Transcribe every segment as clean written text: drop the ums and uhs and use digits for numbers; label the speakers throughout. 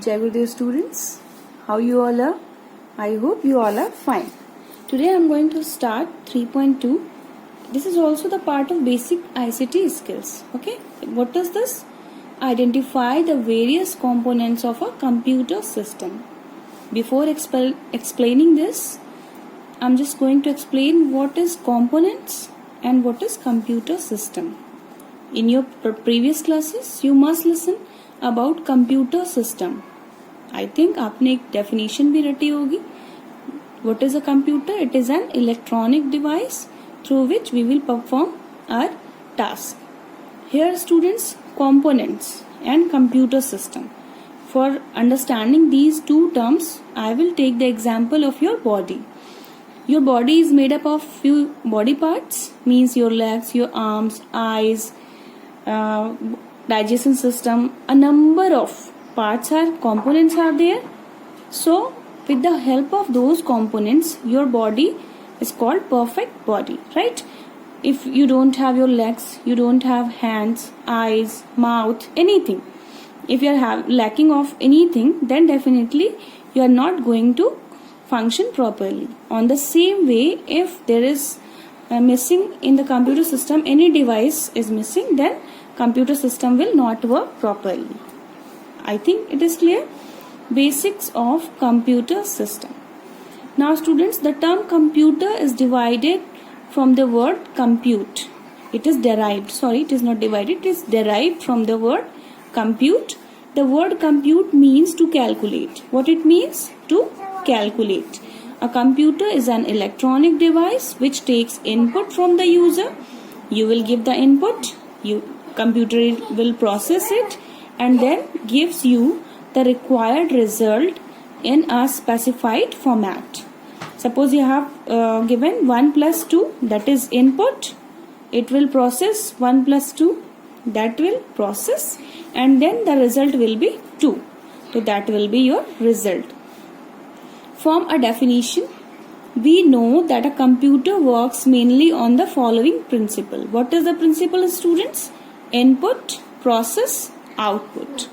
Speaker 1: Jai Gurudev students, how you all are? I hope you all are fine. Today I am going to start 3.2. This is also the part of basic ICT skills. Okay, what is this? Identify the various components of a computer system. Before explaining this, I am just going to explain what is components and what is computer system. In your previous classes, you must listen about computer system. I think आपने एक definition भी रटी होगी. What is a computer? It is an electronic device through which we will perform our task. Here students, components and computer system. For understanding these two terms, I will take the example of your body. Your body is made up of few body parts, means your legs, your arms, eyes, digestion system. A number of parts are components are there. So with the help of those components, your body is called perfect body, right? If you don't have your legs, you don't have hands, eyes, mouth, anything, if you are lacking of anything, then definitely you are not going to function properly. On the same way, if there is missing in the computer system, any device is missing, then computer system will not work properly. I think it is clear. Basics of computer system. Now students, the term computer is divided from the word compute. It is derived, sorry, it is not divided, it is derived from the word compute. The word compute means to calculate. What it means? To calculate. A computer is an electronic device which takes input from the user. You will give the input, computer will process it and then gives you the required result in a specified format. Suppose you have given 1 plus 2, that is input. It will process 1 plus 2, that will process, and then the result will be 2. So that will be your result. From a definition, we know that a computer works mainly on the following principle. What is the principle, students? Input, process, output.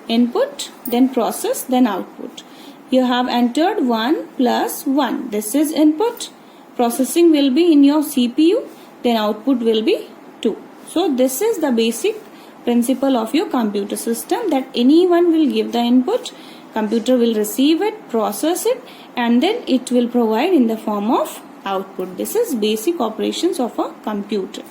Speaker 1: Input, then process, then output. You have entered 1 plus 1. This is input. Processing will be in your CPU, then output will be 2. So this is the basic principle of your computer system, that anyone will give the input, computer will receive it, process it, and then it will provide in the form of output. This is basic operations of a computer.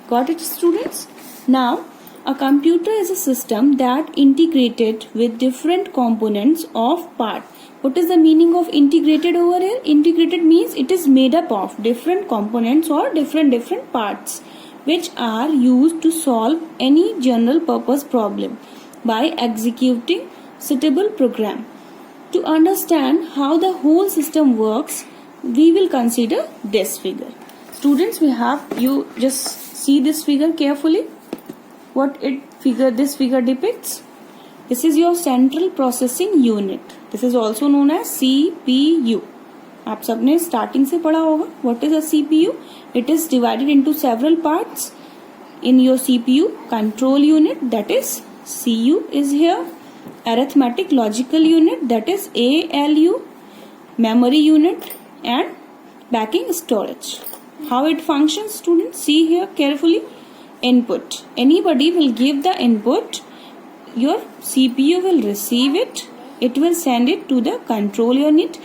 Speaker 1: Got it, students? Now, a computer is a system that integrated with different components of part. What is the meaning of integrated over here? Integrated means it is made up of different components or different parts which are used to solve any general purpose problem by executing suitable program. To understand how the whole system works, we will consider this figure. Students, you just see this figure carefully. What this figure depicts? This is your central processing unit. This is also known as CPU. आप सबने starting से पढ़ा होगा. What is a CPU? It is divided into several parts. In your CPU, control unit, that is CU is here. Arithmetic logical unit, that is ALU. Memory unit and backing storage. How it functions, students? See here carefully. Input. Anybody will give the input. Your CPU will receive it. It will send it to the control unit.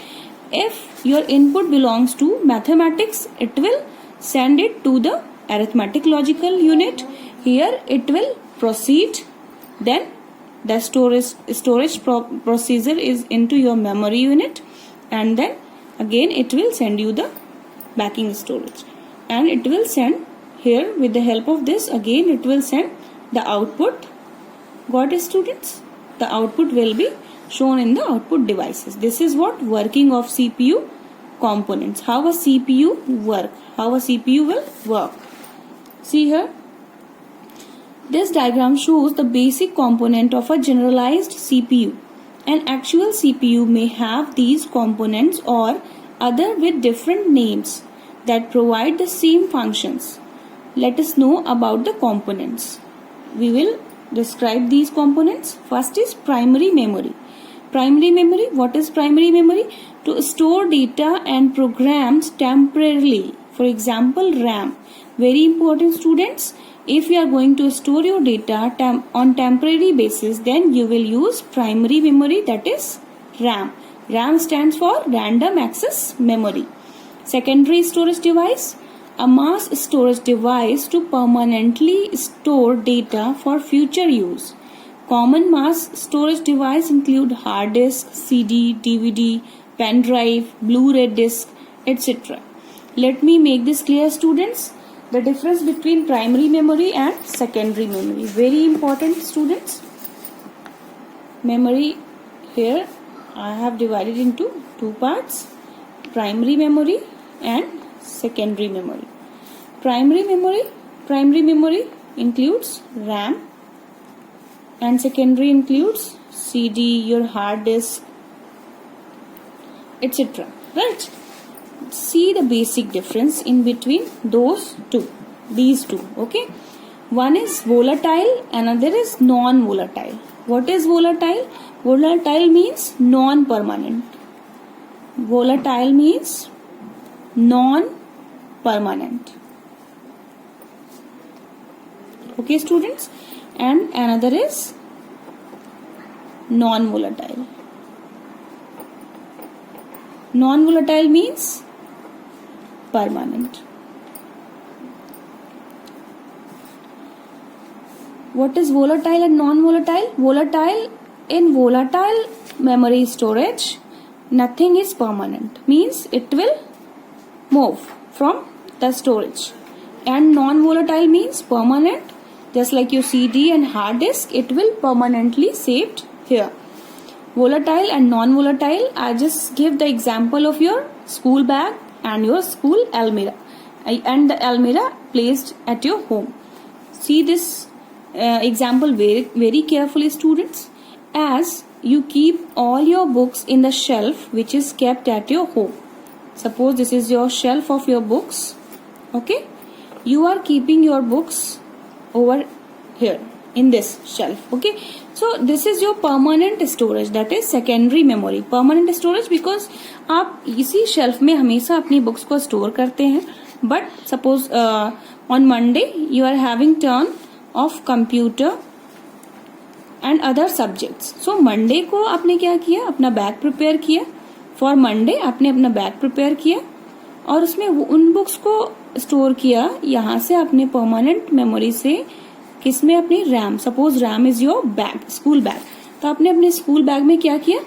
Speaker 1: If your input belongs to mathematics, it will send it to the arithmetic logical unit. Here it will proceed. Then the storage procedure is into your memory unit, and then again it will send you the backing storage, and it will send here with the help of this, again it will send the output. Got it, students? The output will be shown in the output devices. This is what working of CPU components. How a CPU work. How a CPU will work. See here. This diagram shows the basic component of a generalized CPU. An actual CPU may have these components or other with different names that provide the same functions. Let us know about the components. We will describe these components. First is primary memory. Primary memory, what is primary memory? To store data and programs temporarily. For example, RAM. Very important, students. If you are going to store your data on temporary basis, then you will use primary memory, that is RAM. RAM stands for random access memory. Secondary storage device, a mass storage device to permanently store data for future use. Common mass storage device include hard disk, CD, DVD, pen drive, Blu-ray disc, etc. Let me make this clear, students. The difference between primary memory and secondary memory. Very important, students. Memory, here I have divided into two parts. Primary memory and secondary memory. Primary memory includes RAM, and secondary includes CD, your hard disk, etc. Right? See the basic difference in between these two. Okay, one is volatile, another is non-volatile. What is volatile? Volatile means non-permanent. Volatile means non-permanent. Okay, students, and another is non-volatile. Non-volatile means permanent. What is volatile and non-volatile? Volatile, in volatile memory storage, nothing is permanent. Means it will move from the storage. And non-volatile means permanent. Just like your CD and hard disk, it will permanently saved here. Volatile and non-volatile, I just give the example of your school bag and your school almirah, and the almirah placed at your home. See this example very carefully, students. As you keep all your books in the shelf which is kept at your home. Suppose this is your shelf of your books. Okay, you are keeping your books over here in this shelf. Okay, so this is your permanent storage, that is secondary memory. Permanent storage because आप इसी shelf में हमेशा अपनी books को store करते हैं. But suppose on Monday you are having turn off computer and other subjects. So Monday को आपने क्या किया, अपना बैग प्रिपेयर किया. फॉर मंडे आपने अपना बैग प्रिपेयर किया और उसमें उन बुक्स को स्टोर किया. यहाँ से आपने परमानेंट मेमोरी से किसमें, अपनी RAM. Suppose RAM is your bag, school bag. तो आपने अपने स्कूल बैग में क्या किया,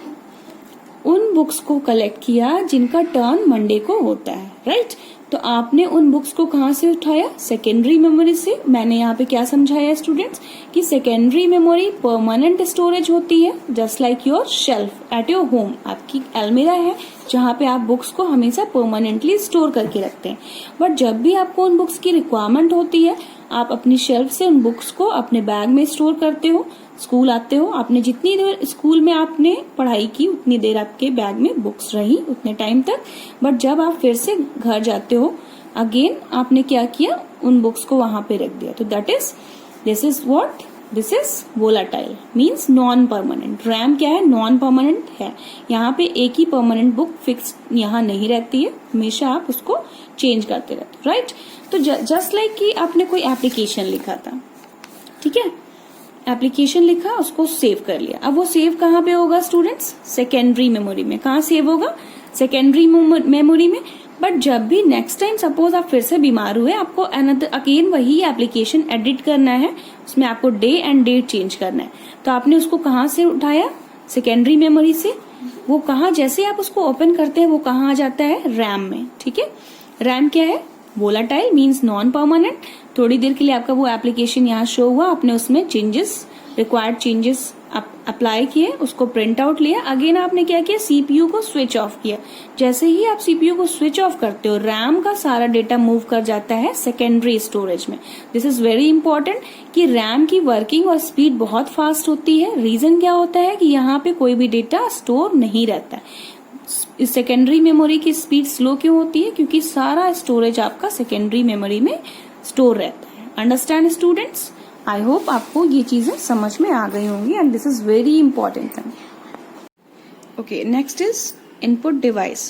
Speaker 1: उन बुक्स को कलेक्ट किया जिनका टर्न मंडे को होता है. राइट? तो आपने उन बुक्स को कहाँ से उठाया, सेकेंडरी मेमोरी से. मैंने यहाँ पे क्या समझाया स्टूडेंट्स कि सेकेंडरी मेमोरी परमानेंट स्टोरेज होती है, just like your shelf at your home. आपकी अलमीरा है जहाँ पे आप बुक्स को हमेशा परमानेंटली स्टोर करके रखते हैं. बट जब भी आपको उन बुक्स की रिक्वायरमेंट होती है, आप अपनी शेल्फ से उन बुक्स को अपने बैग में स्टोर करते हो. स्कूल आते हो, आपने जितनी देर स्कूल में आपने पढ़ाई की उतनी देर आपके बैग में बुक्स रही उतने टाइम तक. बट जब आप फिर से घर जाते हो, अगेन आपने क्या किया, उन बुक्स को वहां पे रख दिया. तो that is, this is what, this is volatile, means non permanent. RAM क्या है, नॉन परमानेंट है. यहाँ पे एक ही परमानेंट बुक फिक्स यहाँ नहीं रहती है, हमेशा आप उसको चेंज करते रहते हो. राइट? तो जस्ट लाइक कि आपने कोई एप्लीकेशन लिखा था, ठीक है, एप्लीकेशन लिखा, उसको सेव कर लिया. अब वो सेव कहाँ पे होगा स्टूडेंट्स, सेकेंडरी मेमोरी में. कहाँ सेव होगा, सेकेंडरी मेमोरी में. बट जब भी नेक्स्ट टाइम सपोज आप फिर से बीमार हुए, आपको अगेन वही एप्लीकेशन एडिट करना है, उसमें आपको डे एंड डेट चेंज करना है. तो आपने उसको कहाँ से उठाया, सेकेंडरी मेमोरी से. वो कहाँ, जैसे आप उसको ओपन करते हैं वो कहाँ आ जाता है, रैम में. ठीक है, रैम क्या है, वोलाटाइल मीन्स नॉन परमानेंट. थोड़ी देर के लिए आपका वो एप्लीकेशन यहाँ शो हुआ, आपने उसमें चेंजेस, रिक्वायर्ड चेंजेस अप्लाई किए, उसको प्रिंट आउट लिया. अगेन आपने क्या किया, सीपीयू को स्विच ऑफ किया. जैसे ही आप सीपीयू को स्विच ऑफ करते हो, रैम का सारा डेटा मूव कर जाता है सेकेंडरी स्टोरेज में. दिस इज वेरी इंपॉर्टेंट कि रैम की वर्किंग और स्पीड बहुत फास्ट होती है. रीजन क्या होता है कि यहाँ पे कोई भी डेटा स्टोर नहीं रहता है. सेकेंडरी मेमोरी की स्पीड स्लो क्यों होती है, क्योंकि सारा स्टोरेज आपका सेकेंडरी मेमोरी में स्टोर रहता है. Understand students? आई होप आपको ये चीजें समझ में आ गई होंगी and this is very important thing. Okay, next is input device.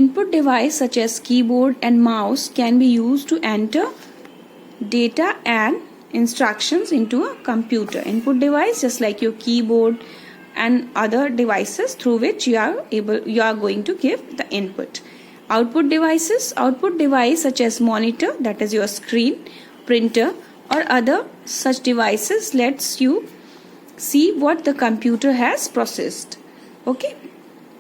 Speaker 1: Input device such as keyboard and mouse can be used to enter data and instructions into a computer. Input device just like your keyboard and other devices through which you are going to give the input. Output devices, output device such as monitor, that is your screen, printer or other such devices lets you see what the computer has processed. Okay,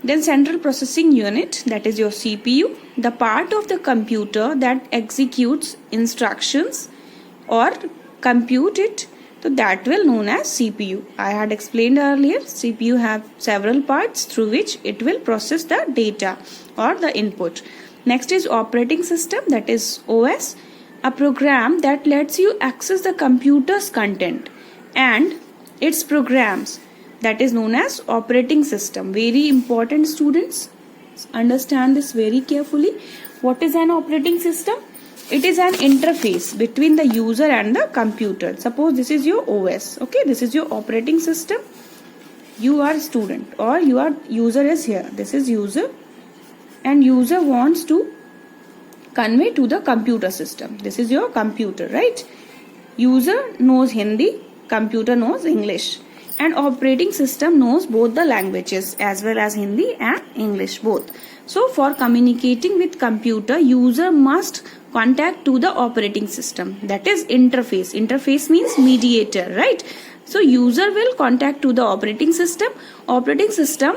Speaker 1: then central processing unit, that is your CPU, the part of the computer that executes instructions or compute it, so that will known as CPU. I had explained earlier, CPU have several parts through which it will process the data or the input. Next is operating system, that is OS, a program that lets you access the computer's content and its programs, that is known as operating system. Very important, students, understand this very carefully. What is an operating system? It is an interface between the user and the computer. Suppose this is your OS. Okay, this is your operating system. You are student or your user is here. This is user and user wants to convey to the computer system. This is your computer, right? User knows Hindi, computer knows English. And operating system knows both the languages as well as Hindi and English both. So for communicating with computer, user must contact to the operating system, that is interface. Interface means mediator, right? So user will contact to the operating system. Operating system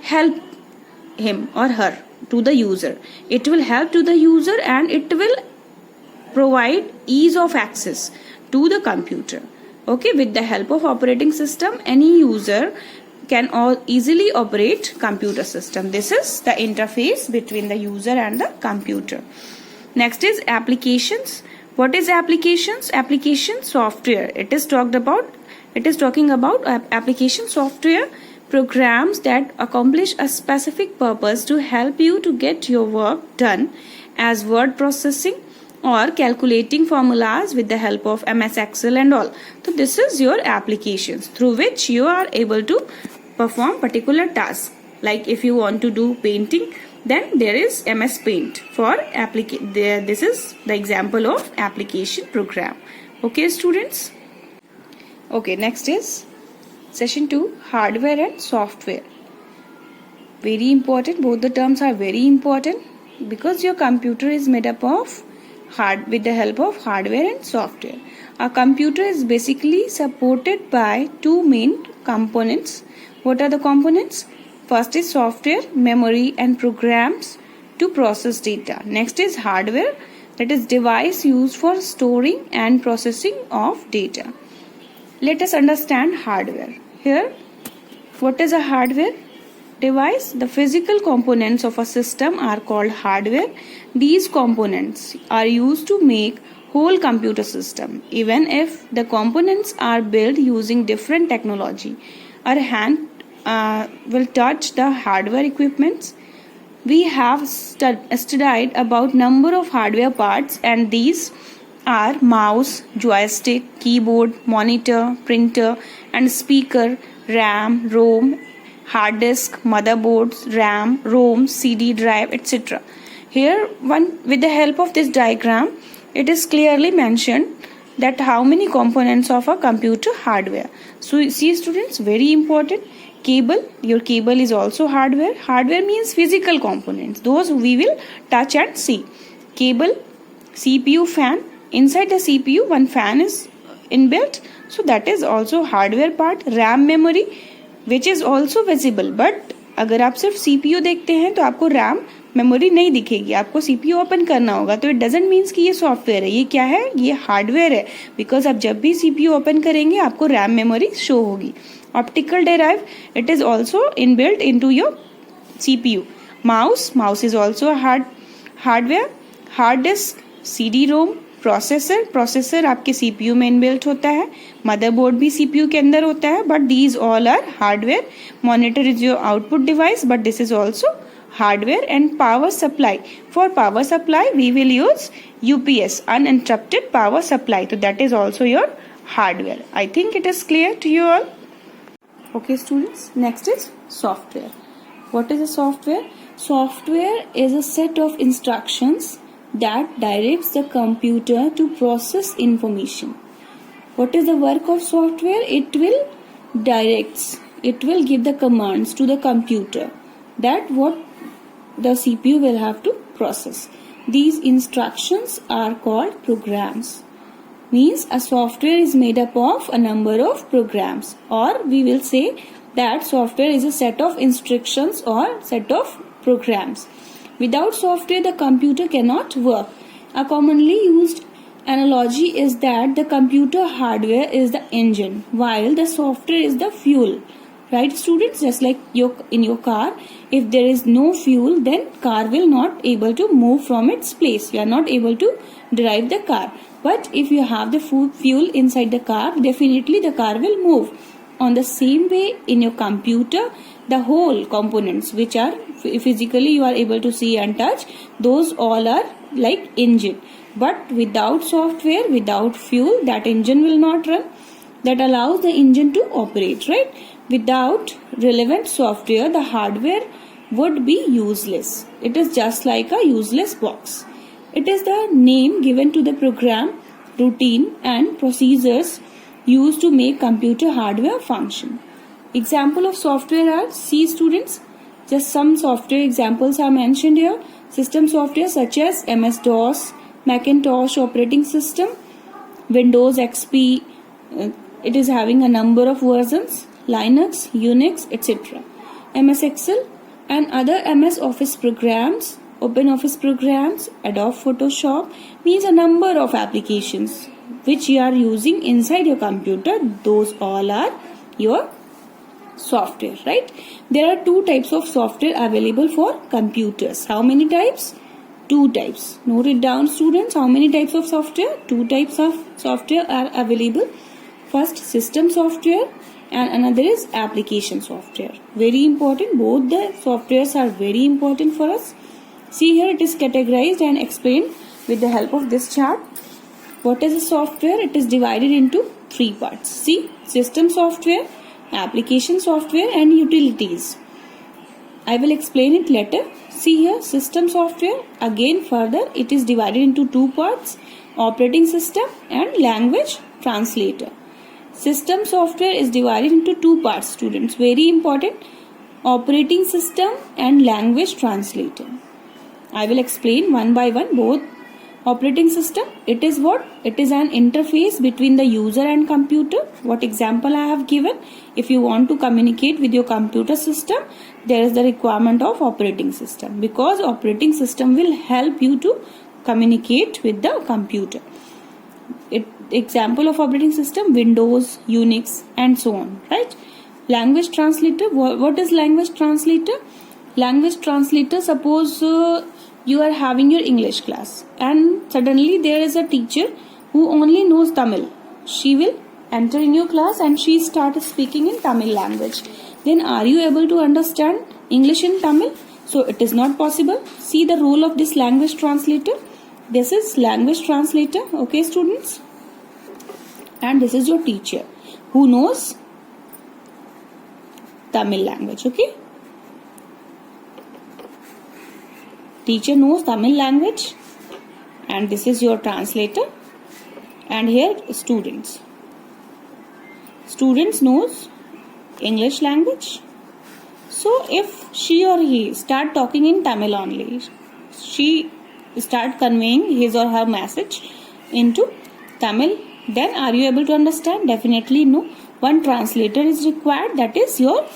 Speaker 1: help him or her to the user. It will help to the user and it will provide ease of access to the computer. Okay, with the help of operating system, any user can easily operate computer system. This is the interface between the user and the computer. Next is applications. What is applications? Application software. It is talking about application software, programs that accomplish a specific purpose to help you to get your work done, as word processing or calculating formulas with the help of MS Excel and all. So this is your applications through which you are able to perform particular tasks. Like if you want to do painting, then there is MS Paint for this is the example of application program. Okay, students. Okay, next is session 2, hardware and software. Very important. Both the terms are very important because your computer is made up of with the help of hardware and software. A computer is basically supported by two main components. What are the components? First is software, memory and programs to process data. Next is hardware, that is device used for storing and processing of data. Let us understand hardware. Here, what is a hardware device? The physical components of a system are called hardware. These components are used to make whole computer system. Even if the components are built using different technology, our hand will touch the hardware equipments. We have studied about number of hardware parts, and these are mouse, joystick, keyboard, monitor, printer and speaker, RAM, ROM, hard disk, motherboards, RAM, ROM, CD drive, etc. Here, with the help of this diagram, it is clearly mentioned that how many components of a computer hardware. So see students, very important. Cable, your cable is also hardware. Hardware means physical components, those we will touch and see. Cable, CPU, fan. Inside the CPU, one fan is inbuilt, so that is also hardware part. RAM memory, which is also visible, but अगर आप सिर्फ CPU देखते हैं तो आपको RAM memory नहीं दिखेगी, आपको CPU ओपन करना होगा. तो इट डजेंट मीन्स कि ये सॉफ्टवेयर है, ये क्या है, ये हार्डवेयर है. बिकॉज आप जब भी CPU ओपन करेंगे आपको RAM मेमोरी शो होगी. Optical drive, it is also inbuilt into your CPU. Mouse is also hardware. Hard disk, CD-ROM. Processor आपके CPU में इनबिल्ट होता है. मदरबोर्ड भी CPU के अंदर होता है, but these all are hardware. Monitor is your output device, but this is also hardware. And power supply, for power supply we will use UPS, uninterrupted power supply, so that is also your hardware. I think it is clear to you all. Okay students, next is software. What is a software? Software is a set of instructions that directs the computer to process information. What is the work of software? It will give the commands to the computer that what the CPU will have to process. These instructions are called programs. Means a software is made up of a number of programs, or we will say that software is a set of instructions or set of programs. Without software, the computer cannot work. A commonly used analogy is that the computer hardware is the engine while the software is the fuel. Right students, just like in your car, if there is no fuel, then car will not able to move from its place. You are not able to drive the car. But if you have the fuel inside the car, definitely the car will move. On the same way, in your computer, the whole components which are physically you are able to see and touch, those all are like engine. But without software, without fuel, that engine will not run. That allows the engine to operate, right? Without relevant software, the hardware would be useless. It is just like a useless box. It is the name given to the program, routine and procedures used to make computer hardware function. Example of software are, see students, just some software examples are mentioned here. System software such as MS-DOS, Macintosh operating system, Windows XP, it is having a number of versions, Linux, Unix, etc. MS Excel and other MS Office programs, Open Office programs, Adobe Photoshop, means a number of applications which you are using inside your computer. Those all are your software, right? There are two types of software available for computers. How many types? 2 types. Note it down students. How many types of software? 2 types of software are available. First, system software and another is application software. Very important. Both the softwares are very important for us. See here, it is categorized and explained with the help of this chart. What is a software? It is divided into 3 parts. See, system software, application software and utilities. I will explain it later. See here, system software. Again further, it is divided into 2 parts, operating system and language translator. System software is divided into 2 parts students. Very important. Operating system and language translator. I will explain one by one both. Operating system, it is what? It is an interface between the user and computer. What example I have given? If you want to communicate with your computer system, there is the requirement of operating system, because operating system will help you to communicate with the computer. Example of operating system, Windows, Unix and so on, right? Language translator, what is language translator? Language translator, suppose you are having your English class and suddenly there is a teacher who only knows Tamil. She will enter in your class and she starts speaking in Tamil language. Then are you able to understand English in Tamil? So it is not possible. See the role of this language translator. This is language translator, okay students? And this is your teacher who knows Tamil language, okay? Teacher knows Tamil language and this is your translator, and here students. Students knows English language. So if she or he start talking in Tamil only, she start conveying his or her message into Tamil, then are you able to understand? Definitely no. One translator is required, that is your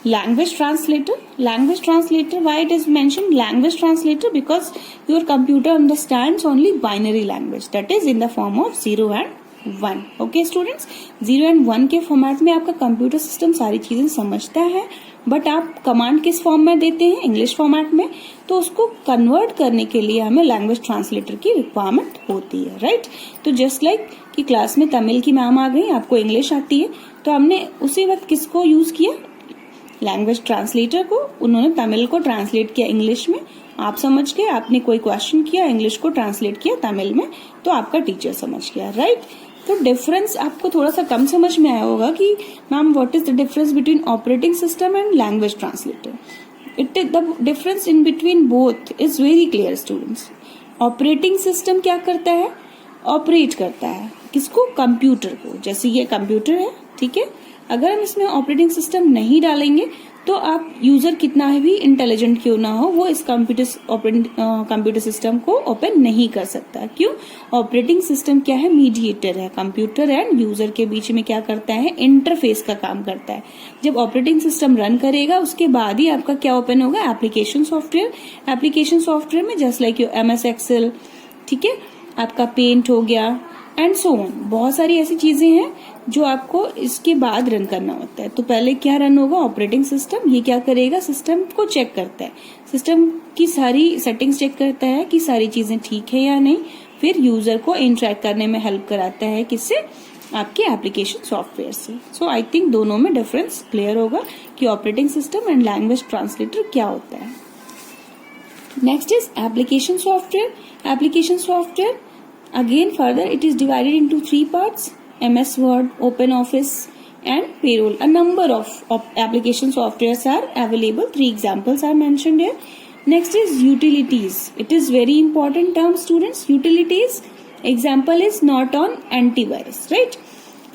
Speaker 1: language translator. Language translator, why it is mentioned language translator? Because your computer understands only binary language, that is in the form of 0 and 1. Okay students, 0 and 1 के format में आपका computer system सारी चीजें समझता है, but आप command किस form में देते हैं? इंग्लिश फॉर्मेट में. तो उसको कन्वर्ट करने के लिए हमें लैंग्वेज ट्रांसलेटर की रिक्वायरमेंट होती है, राइट? तो जस्ट लाइक कि क्लास में तमिल की मैम आ गई, आपको इंग्लिश आती है, तो हमने उसी वक्त किसको यूज किया? लैंग्वेज ट्रांसलेटर को. उन्होंने तमिल को ट्रांसलेट किया इंग्लिश में, आप समझ गए. आपने कोई क्वेश्चन किया, इंग्लिश को ट्रांसलेट किया तमिल में, तो आपका टीचर समझ गया, राइट? तो डिफरेंस आपको थोड़ा सा कम समझ में आया होगा कि ma'am what is the difference between operating system and language translator. The difference in between both is very clear students. Operating system क्या करता है? ऑपरेट करता है किसको? कंप्यूटर को. जैसे ये कंप्यूटर है, ठीक है, अगर हम इसमें ऑपरेटिंग सिस्टम नहीं डालेंगे तो आप यूजर कितना भी इंटेलिजेंट क्यों ना हो, वो इस कंप्यूटर सिस्टम को ओपन नहीं कर सकता. क्यों? ऑपरेटिंग सिस्टम क्या है? मीडिएटर है. कंप्यूटर एंड यूजर के बीच में क्या करता है? इंटरफेस का काम करता है. जब ऑपरेटिंग सिस्टम रन करेगा उसके बाद ही आपका क्या ओपन होगा? Application software. एप्लीकेशन सॉफ्टवेयर में जस्ट लाइक MS Excel, ठीक है, आपका पेंट हो गया एंड सो ऑन. बहुत सारी ऐसी चीजें हैं जो आपको इसके बाद रन करना होता है. तो पहले क्या रन होगा? Operating system. ये क्या करेगा? सिस्टम को चेक करता है, सिस्टम की सारी सेटिंग्स चेक करता है कि सारी चीजें ठीक है या नहीं. फिर यूजर को इंटरैक्ट करने में हेल्प कराता है. किससे? आपके एप्लीकेशन सॉफ्टवेयर से. सो आई थिंक दोनों में डिफरेंस क्लियर होगा कि operating system and language translator क्या होता है. Next is application software. Application software again further it is divided into 3 parts: MS Word, OpenOffice and Payroll. A number of application softwares are available. 3 examples are mentioned here. Next is utilities. It is very important term students. Utilities example is Norton antivirus, right?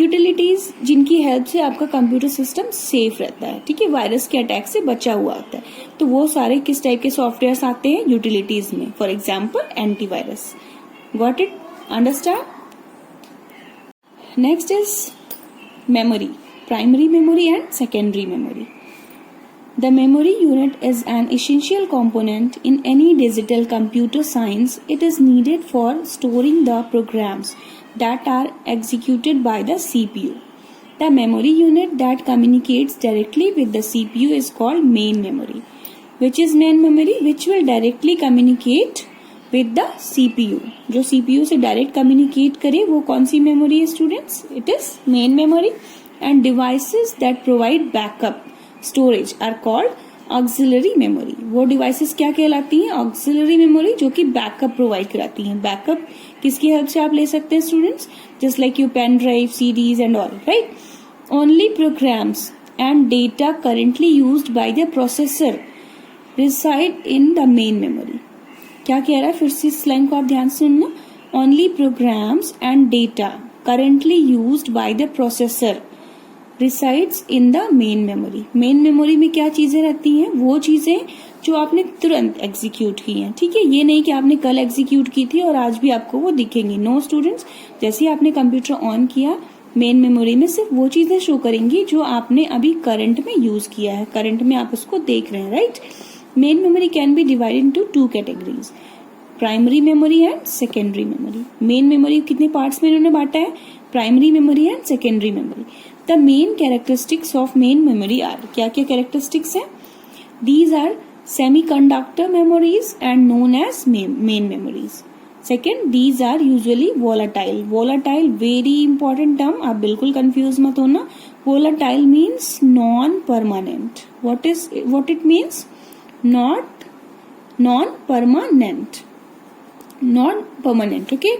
Speaker 1: Utilities जिनकी help से आपका computer system safe रहता है, ठीक है, virus के attack से बचा हुआ होता है. तो वो सारे किस टाइप के सॉफ्टवेयर आते हैं? यूटिलिटीज में. For example antivirus. Got it? Understand? Next is memory, primary memory and secondary memory. The memory unit is an essential component in any digital computer science. It is needed for storing the programs that are executed by the CPU. The memory unit that communicates directly with the CPU is called main memory. Which is main memory? Which will directly communicate with the CPU. जो CPU से direct communicate करे वो कौन सी memory है students? It is main memory. And devices that provide backup storage are called auxiliary memory. वो devices क्या कहलाती हैं? ऑक्सिलरी मेमोरी, जो कि बैकअप प्रोवाइड कराती हैं. बैकअप किसकी हेल्प से आप ले सकते हैं students? Just like your pen drive, CDs and all, right? Only programs and data currently used by the processor reside in the main memory. क्या कह रहा है? फिर से इस लाइन को आप ध्यान से सुनना. Only programs and data currently used by the processor resides in the main memory. Main memory में क्या चीजें रहती हैं? वो चीजें जो आपने तुरंत एग्जीक्यूट की हैं, ठीक है. ये नहीं कि आपने कल एग्जीक्यूट की थी और आज भी आपको वो दिखेंगी. नो स्टूडेंट्स, जैसे ही आपने कंप्यूटर ऑन किया मेन मेमोरी में सिर्फ वो चीजें शो करेंगी जो आपने अभी करंट में यूज किया है, करंट में आप उसको देख रहे हैं, right? Main memory can be divided into 2 categories: primary memory and secondary memory. Main memory कितने parts में इन्होंने बांटा है? Primary memory and secondary memory. The main characteristics of main memory are, क्या क्या characteristics हैं? These are semiconductor memories and known as main memories. Second, these are usually volatile. Volatile very important term, आप बिल्कुल confuse मत होना. Volatile means non-permanent. What it means? Not non-permanent, okay.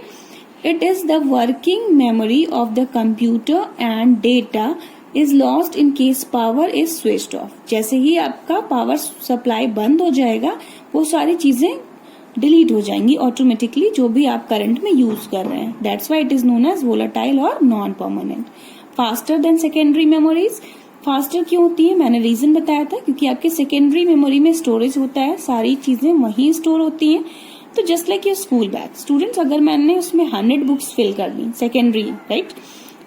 Speaker 1: It is the working memory of the computer and data is lost in case power is switched off. जैसे ही आपका power supply बंद हो जाएगा वो सारी चीजें डिलीट हो जाएंगी ऑटोमेटिकली जो भी आप करंट में यूज कर रहे हैं. That's why it is known as volatile और non permanent. Faster than secondary memories. Faster क्यों होती है? मैंने रीजन बताया था, क्योंकि आपके सेकेंडरी मेमोरी में स्टोरेज होता है, सारी चीजें वहीं स्टोर होती हैं. तो just like your school bag students, अगर मैंने उसमें 100 बुक्स फिल कर दी, सेकेंडरी, राइट,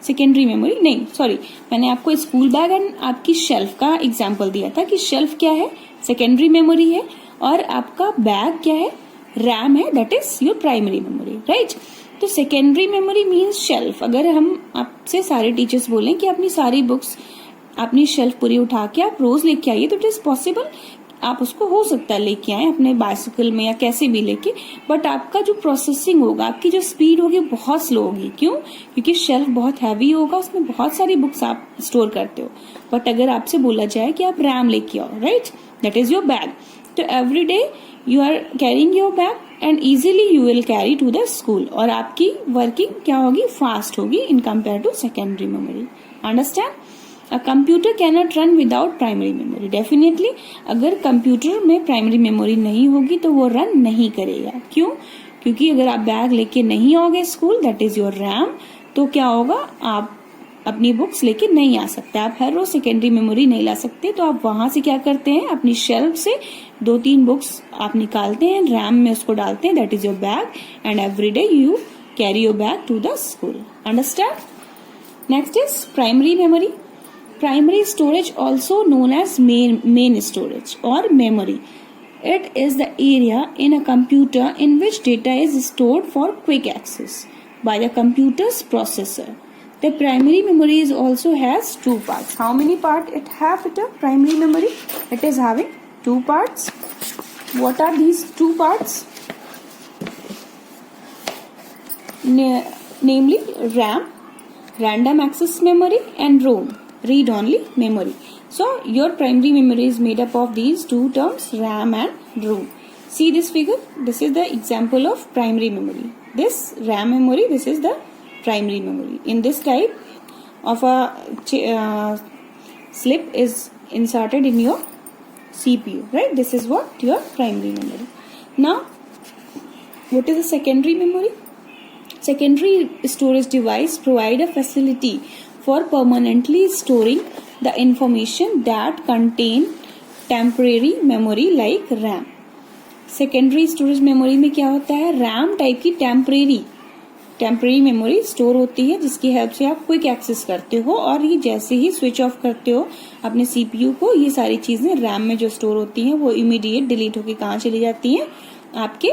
Speaker 1: सेकेंडरी मेमोरी नहीं, सॉरी, मैंने आपको स्कूल बैग एंड आपकी शेल्फ का एग्जाम्पल दिया था कि शेल्फ क्या है? सेकेंडरी मेमोरी है, और आपका बैग क्या है? रैम है, that is your primary memory, right. तो सेकेंडरी मेमोरी मीन्स शेल्फ. अगर हम आपसे सारे टीचर्स बोलें कि अपनी सारी बुक्स अपनी शेल्फ पूरी उठा के आप रोज लेके आइए, तो इट इज पॉसिबल. आप उसको हो सकता है लेके आए अपने बाइसिकल में या कैसे भी लेके, बट आपका जो प्रोसेसिंग होगा, आपकी जो स्पीड होगी बहुत स्लो होगी. क्यों? क्योंकि शेल्फ बहुत हैवी होगा, उसमें बहुत सारी बुक्स आप स्टोर करते हो. बट अगर आपसे बोला जाए कि आप रैम लेके आओ, right, that is your bag, तो every day you are carrying your bag, and easily you will carry to the school, और आपकी वर्किंग क्या होगी, फास्ट होगी in compare to secondary memory. Understand? A computer can not run without primary memory. Definitely अगर computer में primary memory नहीं होगी तो वो रन नहीं करेगा. क्यों? क्योंकि अगर आप बैग लेके नहीं आओगे school, that is your RAM, तो क्या होगा, आप अपनी बुक्स लेके नहीं आ सकते. आप हर रोज सेकेंडरी मेमोरी नहीं ला सकते, तो आप वहां से क्या करते हैं, अपनी शेल्फ से 2-3 बुक्स आप निकालते हैं, रैम में उसको डालते हैं, that is your bag, and every day you carry your bag to the school. Understand? Next is primary memory. Primary storage, also known as main storage or memory. It is the area in a computer in which data is stored for quick access by the computer's processor. The primary memory also has 2 parts. How many parts it have? It a primary memory. It is having 2 parts. What are these 2 parts? Namely RAM, random access memory, and ROM, read only memory. So your primary memory is made up of these 2 terms, RAM and ROM. See this figure, this is the example of primary memory. This RAM memory, this is the primary memory. In this type of a slip is inserted in your CPU, right? This is what your primary memory. Now what is the secondary memory? Secondary storage device provide a facility for permanently storing the information that contain temporary memory like RAM. Secondary storage memory में क्या होता है, RAM type की temporary memory store होती है, जिसकी help से आप क्विक एक्सेस करते हो, और ये जैसे ही स्विच ऑफ करते हो अपने सीपीयू को, ये सारी चीजें रैम में जो स्टोर होती हैं वो इमीडिएट डिलीट होके कहाँ चली जाती हैं, आपके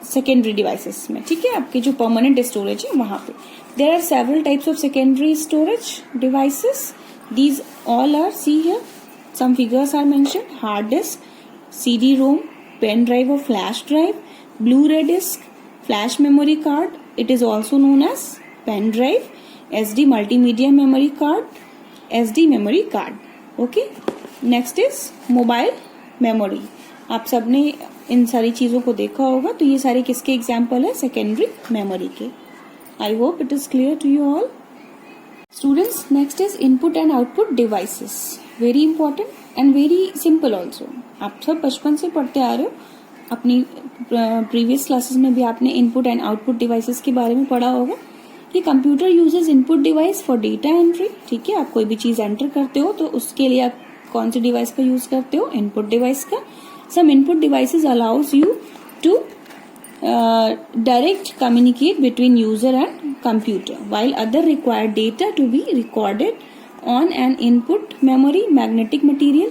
Speaker 1: सेकेंडरी डिवाइसेस में. ठीक है, आपके जो परमानेंट स्टोरेज है वहां पे. There are several types of secondary storage devices. These all are, see here, some figures are mentioned. Hard disk, CD-ROM, pen drive or flash drive, Blu-ray disc, flash memory card. It is also known as pen drive, SD multimedia memory card, SD memory card. Okay. Next is mobile memory. आप सबने इन सारी चीजों को देखा होगा, तो ये सारे किसके एग्जाम्पल है, सेकेंडरी मेमोरी के. I hope it is clear to you all. Students, next is input and output devices. Very important and very simple also. आप सब बचपन से पढ़ते आ रहे हो, अपनी प्रीवियस क्लासेस में भी आपने इनपुट एंड आउटपुट डिवाइसेस के बारे में पढ़ा होगा कि computer uses input device for data entry. ठीक है, आप कोई भी चीज एंटर करते हो तो उसके लिए आप कौन सी डिवाइस का यूज करते हो, इनपुट डिवाइस का. Some input devices allows you to direct communicate between user and computer, while other require data to be recorded on an input memory magnetic material.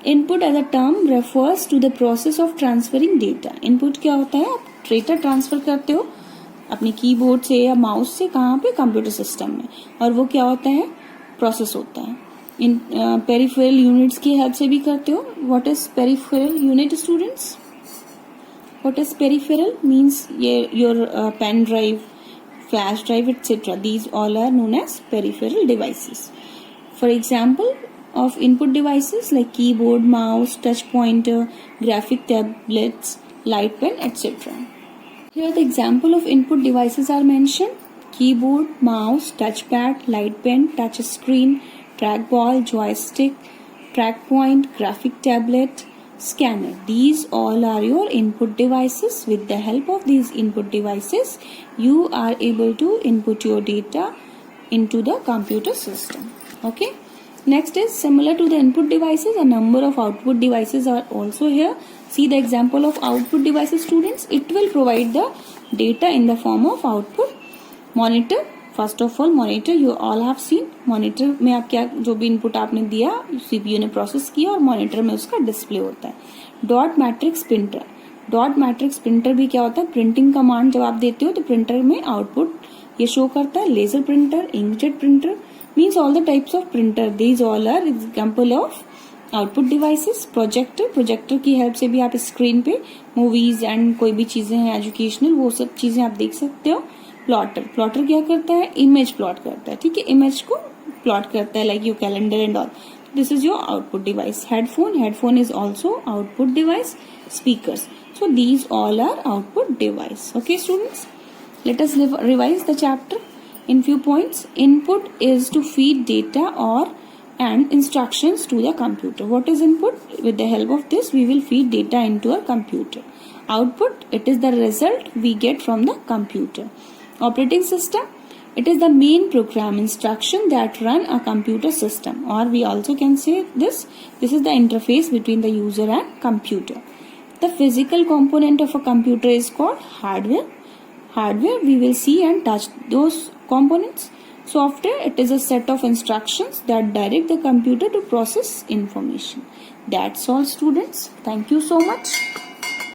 Speaker 1: Input as a term refers to the process of transferring data. Input क्या होता है, आप data transfer करते हो अपने keyboard से या mouse से, कहाँ पे, कंप्यूटर सिस्टम में, और वो क्या होता है, प्रोसेस होता है. इन पेरिफेरल यूनिट्स की हेल्प से भी करते हो. What is peripheral unit students? What is peripheral? Means your pen drive, flash drive, etc. These all are known as peripheral devices. For example of input devices like keyboard, mouse, touch pointer, graphic tablets, light pen, etc. Here the example of input devices are mentioned: keyboard, mouse, touchpad, light pen, touch screen, trackball, joystick, track point, graphic tablet, scanner. These all are your input devices. With the help of these input devices, you are able to input your data into the computer system. Okay. Next is similar to the input devices, a number of output devices are also here. See the example of output devices, students. It will provide the data in the form of output. Monitor. First of all monitor, you all have seen. Monitor में आप क्या, जो भी input आपने दिया CPU ने process किया और मॉनिटर में उसका डिस्प्ले होता है. Dot matrix printer. Dot matrix printer भी क्या होता है, प्रिंटिंग कमांड जब आप देते हो तो प्रिंटर में आउटपुट ये शो करता है. Laser printer, inkjet printer, means all the types of printer. These all are example of output devices. Projector. Projector की हेल्प से भी आप स्क्रीन पे मूवीज एंड कोई भी चीजें हैं एजुकेशनल, वो सब चीजें आप देख सकते हो. प्लॉटर. प्लॉटर क्या करता है, इमेज प्लॉट करता है. ठीक है, इमेज को प्लॉट करता है, like your calendar and all. This is your output device. Headphone. Headphone is also output device. Speakers. So these all are output device. Okay students, let us revise the chapter in few points. Input is to feed data and instructions to the computer. What is input? With the help of this we will feed data into a computer. Output, it is the result we get from the computer. Operating system, it is the main program instruction that run a computer system, or we also can say this is the interface between the user and computer. The physical component of a computer is called hardware. Hardware, we will see and touch those components. Software, it is a set of instructions that direct the computer to process information. That's all students. Thank you so much.